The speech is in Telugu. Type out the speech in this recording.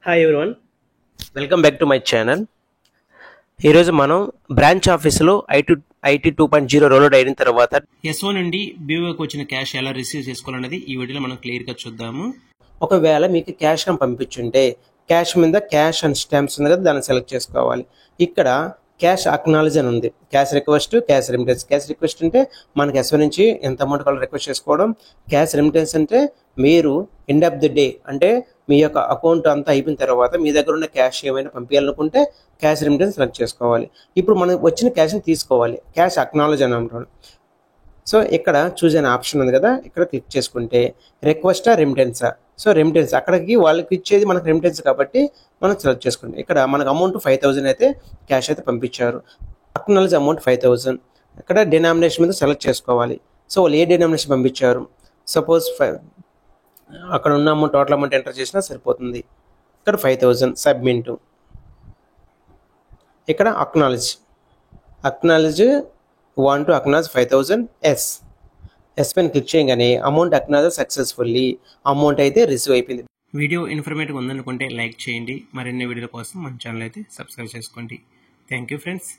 Hi everyone, welcome back to my channel. ఈరోజు మనం బ్రాంచ్ ఆఫీసులో ఐటీ 2.0 రోల్అవుట్ అయిన తర్వాత ఎస్ఓ నుండి బీఓకి వచ్చిన క్యాష్ ఎలా రిసీవ్ చేసుకోవాలనేది ఈ వీడియోలో మనం క్లియర్గా చూద్దాము. ఒకవేళ మీకు క్యాష్ అని పంపించుంటే క్యాష్ మీద క్యాష్ అండ్ స్టాంప్స్ ఉంది కదా, దాన్ని సెలెక్ట్ చేసుకోవాలి. ఇక్కడ క్యాష్ అక్నాలజ్ అని ఉంది. Cash request, cash remittance. Cash request అంటే మనకి ఎస్ఓ నుంచి ఎంత అమౌంట్ కావాలో రిక్వెస్ట్ చేసుకోవడం. క్యాష్ రెమిటెన్స్ అంటే మీరు ఎండ్ ఆఫ్ ది డే అంటే మీ యొక్క అకౌంట్ అంతా అయిపోయిన తర్వాత మీ దగ్గర ఉన్న క్యాష్ ఏమైనా పంపించాలనుకుంటే క్యాష్ రెమిటెన్స్ సెలెక్ట్ చేసుకోవాలి. ఇప్పుడు మనం వచ్చిన క్యాష్ని తీసుకోవాలి. క్యాష్ అక్నాలజ్ అని అంటారు. సో ఇక్కడ చూజ్ అనే ఆప్షన్ ఉంది కదా, ఇక్కడ క్లిక్ చేసుకుంటే రిక్వెస్టా రెమిటెన్సా. సో రెమిటెన్స్ అక్కడికి వాళ్ళకి ఇచ్చేది మనకు రెమిటెన్స్ కాబట్టి మనం సెలెక్ట్ చేసుకుంటాం. ఇక్కడ మనకు అమౌంట్ 5,000 అయితే క్యాష్ అయితే పంపించారు. Acknowledge amount 5,000. ఇక్కడ డినామినేషన్ మీద సెలెక్ట్ చేసుకోవాలి. సో వాళ్ళు ఏ డినామినేషన్ పంపించారు, సపోజ్ అక్కడ ఉన్న అమౌంట్ టోటల్ అమౌంట్ ఎంటర్ చేసినా సరిపోతుంది. ఇక్కడ 5,000 సబ్మిట్. ఇక్కడ acknowledge want to acknowledge 5,000 yes పైన క్లిక్ చేయగానే అమౌంట్ అక్నాలజ్ సక్సెస్ఫుల్లీ, అమౌంట్ అయితే రిసీవ్ అయిపోయింది. వీడియో ఇన్ఫర్మేటివ్ ఉందనుకుంటే లైక్ చేయండి. మరిన్ని వీడియోల కోసం మన ఛానల్ అయితే సబ్స్క్రైబ్ చేసుకోండి. Thank you friends.